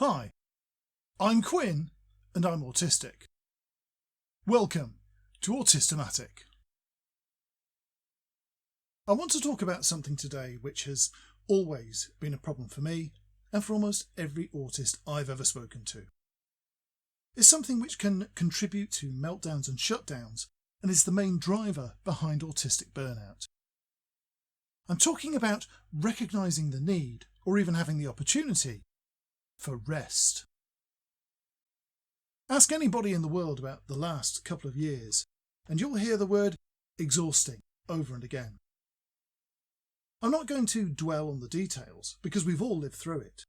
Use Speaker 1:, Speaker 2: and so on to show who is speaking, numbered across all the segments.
Speaker 1: Hi, I'm Quinn and I'm autistic. Welcome to Autistic. I want to talk about something today which has always been a problem for me and for almost every autist I've ever spoken to. It's something which can contribute to meltdowns and shutdowns and is the main driver behind autistic burnout. I'm talking about recognising the need, or even having the opportunity, for rest. Ask anybody in the world about the last couple of years and you'll hear the word exhausting over and again. I'm not going to dwell on the details because we've all lived through it.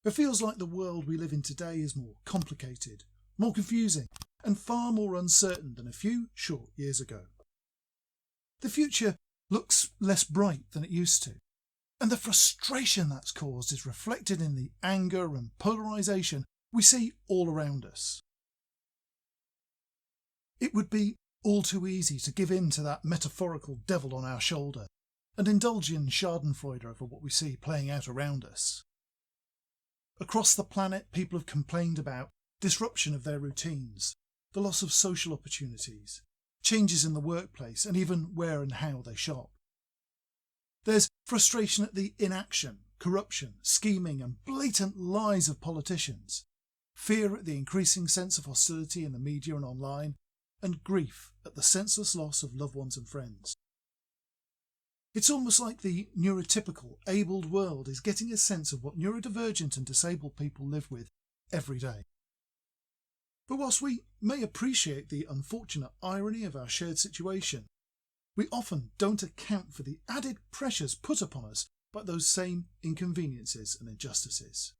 Speaker 1: It feels like the world we live in today is more complicated, more confusing and far more uncertain than a few short years ago. The future looks less bright than it used to, and the frustration that's caused is reflected in the anger and polarisation we see all around us. It would be all too easy to give in to that metaphorical devil on our shoulder and indulge in schadenfreude over what we see playing out around us. Across the planet, people have complained about disruption of their routines, the loss of social opportunities, changes in the workplace, and even where and how they shop. There's frustration at the inaction, corruption, scheming and blatant lies of politicians, fear at the increasing sense of hostility in the media and online, and grief at the senseless loss of loved ones and friends. It's almost like the neurotypical, abled world is getting a sense of what neurodivergent and disabled people live with every day. But whilst we may appreciate the unfortunate irony of our shared situation, we often don't account for the added pressures put upon us by those same inconveniences and injustices.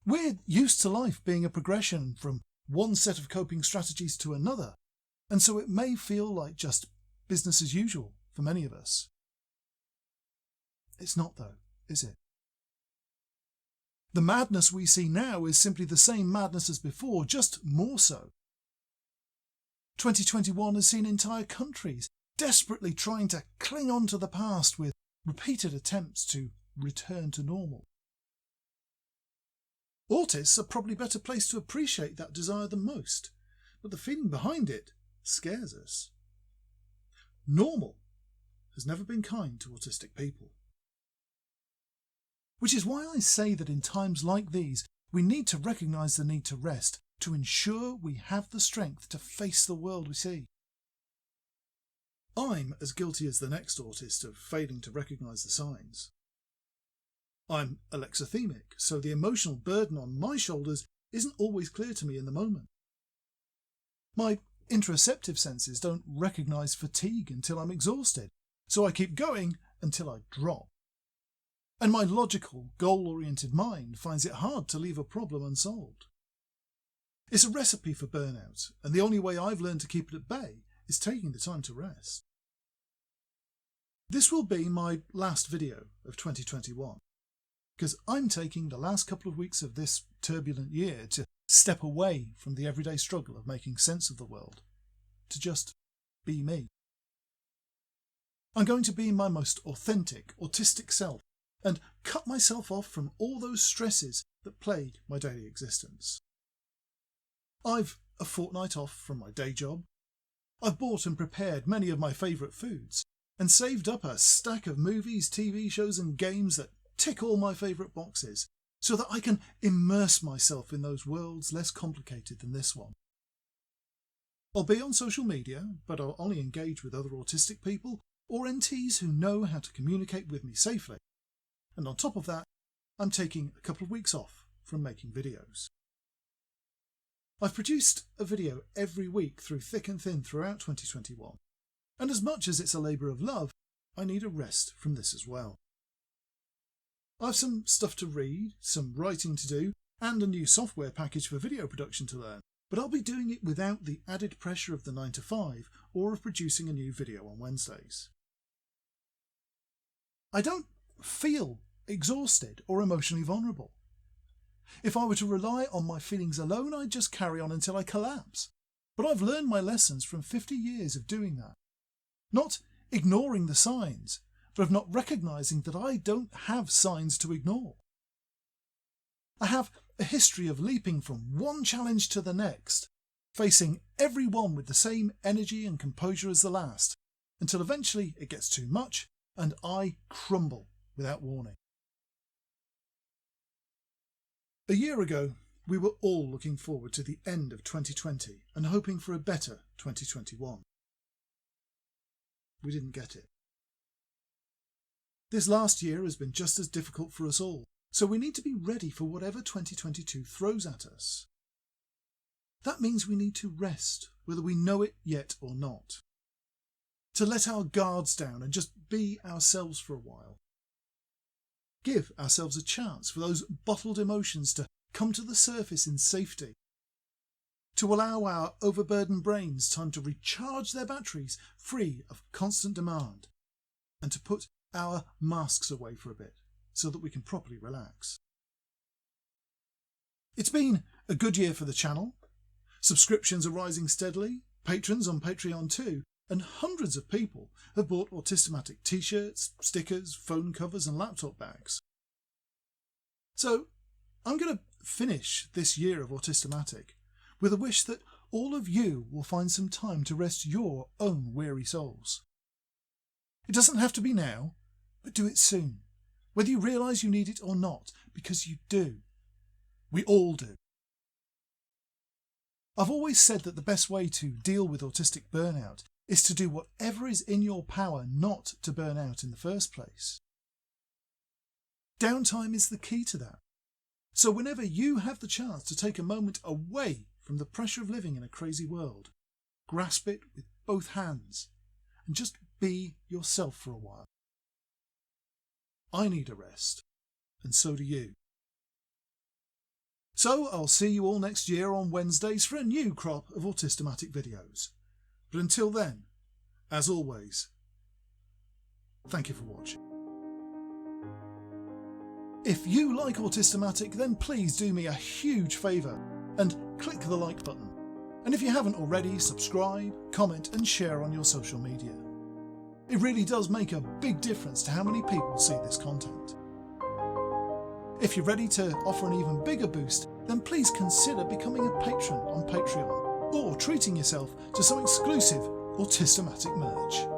Speaker 1: We're used to life being a progression from one set of coping strategies to another, and so it may feel like just business as usual for many of us. It's not though, is it? The madness we see now is simply the same madness as before, just more so. 2021 has seen entire countries desperately trying to cling on to the past with repeated attempts to return to normal. Autists are probably better placed to appreciate that desire than most, but the feeling behind it scares us. Normal has never been kind to autistic people. Which is why I say that in times like these, we need to recognise the need to rest to ensure we have the strength to face the world we see. I'm as guilty as the next autist of failing to recognise the signs. I'm alexithemic, so the emotional burden on my shoulders isn't always clear to me in the moment. My interoceptive senses don't recognise fatigue until I'm exhausted, so I keep going until I drop. And my logical, goal-oriented mind finds it hard to leave a problem unsolved. It's a recipe for burnout, and the only way I've learned to keep it at bay is taking the time to rest. This will be my last video of 2021, because I'm taking the last couple of weeks of this turbulent year to step away from the everyday struggle of making sense of the world, to just be me. I'm going to be my most authentic, autistic self and cut myself off from all those stresses that plague my daily existence. I've a fortnight off from my day job. I've bought and prepared many of my favourite foods and saved up a stack of movies, TV shows and games that tick all my favourite boxes so that I can immerse myself in those worlds less complicated than this one. I'll be on social media, but I'll only engage with other autistic people or NTs who know how to communicate with me safely. And on top of that, I'm taking a couple of weeks off from making videos. I've produced a video every week through thick and thin throughout 2021, and as much as it's a labour of love, I need a rest from this as well. I've some stuff to read, some writing to do, and a new software package for video production to learn, but I'll be doing it without the added pressure of the 9 to 5 or of producing a new video on Wednesdays. I don't feel exhausted or emotionally vulnerable. If I were to rely on my feelings alone, I'd just carry on until I collapse. But I've learned my lessons from 50 years of doing that. Not ignoring the signs, but of not recognising that I don't have signs to ignore. I have a history of leaping from one challenge to the next, facing every one with the same energy and composure as the last, until eventually it gets too much and I crumble without warning. A year ago, we were all looking forward to the end of 2020 and hoping for a better 2021. We didn't get it. This last year has been just as difficult for us all, so we need to be ready for whatever 2022 throws at us. That means we need to rest, whether we know it yet or not. To let our guards down and just be ourselves for a while. Give ourselves a chance for those bottled emotions to come to the surface in safety. To allow our overburdened brains time to recharge their batteries free of constant demand. And to put our masks away for a bit so that we can properly relax. It's been a good year for the channel. Subscriptions are rising steadily, patrons on Patreon too, and hundreds of people have bought Autistic t-shirts, stickers, phone covers and laptop bags. So I'm going to finish this year of Autistic with a wish that all of you will find some time to rest your own weary souls. It doesn't have to be now, but do it soon, whether you realise you need it or not, because you do. We all do. I've always said that the best way to deal with autistic burnout is to do whatever is in your power not to burn out in the first place. Downtime is the key to that. So whenever you have the chance to take a moment away from the pressure of living in a crazy world, grasp it with both hands and just be yourself for a while. I need a rest, and so do you. So I'll see you all next year on Wednesdays for a new crop of Autistic videos. But until then, as always, thank you for watching. If you like Autistic, then please do me a huge favour and click the like button. And if you haven't already, subscribe, comment and share on your social media. It really does make a big difference to how many people see this content. If you're ready to offer an even bigger boost, then please consider becoming a patron on Patreon or treating yourself to some exclusive Autistic merch.